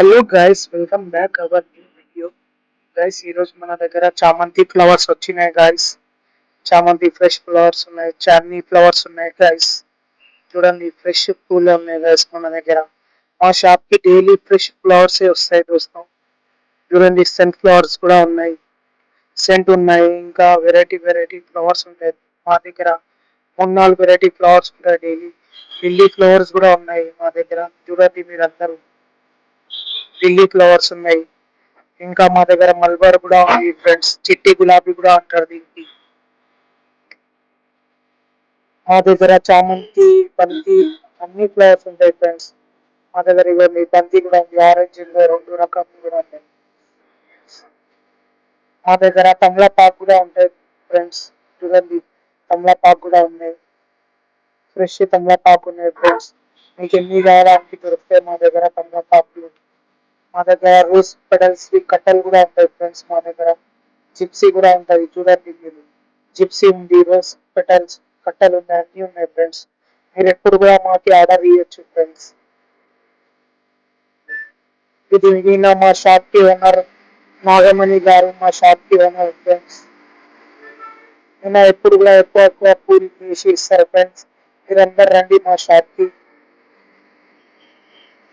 Hello guys, welcome back our new video. Guys, ఈరోజు మన దగ్గర చామంతి ఫ్లవర్స్ వచ్చినాయి గైస్. చామంతి ఫ్రెష్ ఫ్లవర్స్ ఉన్నాయి, చాందీ ఫ్లవర్స్ ఉన్నాయి గైస్. చూడండి, ఫ్రెష్ పూలు ఉన్నాయి గైస్ మన దగ్గర. మా షాప్ కి డైలీ ఫ్రెష్ ఫ్లవర్స్ వస్తాయి దోస్తాం. చూడండి, సెంట్ ఫ్లవర్స్ కూడా ఉన్నాయి, సెంట్ ఉన్నాయి, ఇంకా వెరైటీ వెరైటీ ఫ్లవర్స్ ఉంటాయి మా దగ్గర. 3-4 వెరైటీ ఫ్లవర్స్ ఉంటాయి డైలీ. లిల్లీ ఫ్లవర్స్ కూడా ఉన్నాయి మా దగ్గర. చూడండి మీరందరూ, లిల్లీ ఫ్లవర్స్ ఉన్నాయి. ఇంకా మా దగ్గర మల్బర్ కూడా ఉంది ఫ్రెండ్స్. చిట్టి గులాబీ కూడా అంటారు దీనికి. మా దగ్గర చామంతి, బంతి అన్ని ఫ్లవర్స్ ఉంటాయి ఫ్రెండ్స్. మా దగ్గర ఇవన్నీ బంతి కూడా ఉంది, ఆరెంజ్ ఉంది, 2 రకాలు కూడా ఉన్నాయి. మా దగ్గర తమలపాకు కూడా ఉంటాయి ఫ్రెండ్స్. చూడండి, తమలపాకు కూడా ఉన్నాయి, ఫ్రెష్ తమలపాకు ఉన్నాయి ఫ్రెండ్స్. మీకు ఎన్ని కావాలంటే దొరుకుతాయి మా దగ్గర తమలపాకులు. మా దగ్గర రోజ్ పెటల్స్ కట్టలు కూడా ఉంటాయి ఫ్రెండ్స్. మా దగ్గర జిప్సీ కూడా ఉంటుంది. చూడండి మీరు, జిప్సీ ఉంది, రోజ్ పెటల్స్ కట్టలు ఉన్నాయి, అన్ని ఉన్నాయి ఫ్రెండ్స్. మీరు ఎప్పుడు కూడా మాకి ఆర్డర్ ఇవ్వచ్చు ఫ్రెండ్స్. ఇది ఈయన మా షాప్ కి ఓనర్, నాగమణి గారు మా షాప్ కి ఓనర్ ఫ్రెండ్స్. ఈయన ఎప్పుడు కూడా ఎక్కువ ఎక్కువ పూలు వేసి ఇస్తారు ఫ్రెండ్స్. మీరందరూ రండి మా షాప్ కి.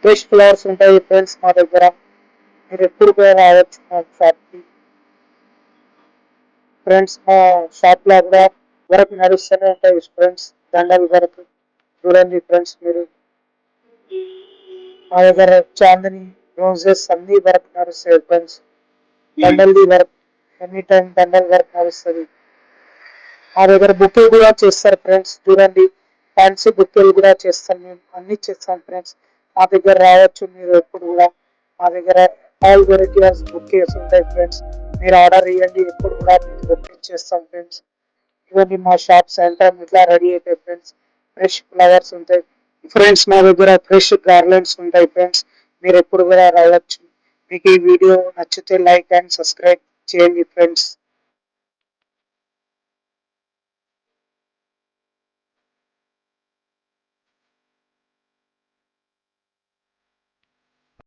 ఫ్రెష్ ఫ్లవర్స్ ఉంటాయి ఫ్రెండ్స్ మా దగ్గర. మీరు ఎప్పుడు కూడా రావచ్చు మా షాప్ కి ఫ్రెండ్స్. మా షాప్ లో కూడా వర్క్ నడుస్తూనే ఉంటాయి ఫ్రెండ్స్, దండలు వరకు. చూడండి ఫ్రెండ్స్ మీరు, మా దగ్గర చాందని, రోజెస్ అన్ని వర్క్ నడుస్తాయి ఫ్రెండ్స్. దండల్ది వర్క్, ఎనీ టైం దండల్ వర్క్ నడుస్తుంది. మా దగ్గర బుక్లు కూడా చేస్తారు ఫ్రెండ్స్. చూడండి, ఫ్యాన్సీ బుక్లు కూడా చేస్తాం మేము, అన్ని చేస్తాం ఫ్రెండ్స్. మా దగ్గర రావచ్చు మీరు ఎప్పుడు కూడా. మా దగ్గర ఆల్ వెరైటీ ఆఫ్ బుక్స్ ఉంటాయి ఫ్రెండ్స్. మీరు ఆర్డర్ ఇవ్వండి, ఎప్పుడు కూడా మీకు బుక్ చేస్తాం ఫ్రెండ్స్. ఇవన్నీ మా షాప్ సెంటర్ ఇట్లా రెడీ అవుతాయి ఫ్రెండ్స్. ఫ్రెష్ ఫ్లవర్స్ ఉంటాయి ఫ్రెండ్స్. మా దగ్గర ఫ్రెష్ గార్లెండ్స్ ఉంటాయి ఫ్రెండ్స్. మీరు ఎప్పుడు కూడా రావచ్చు. మీకు ఈ వీడియో నచ్చితే లైక్ అండ్ సబ్స్క్రైబ్ చేయండి ఫ్రెండ్స్.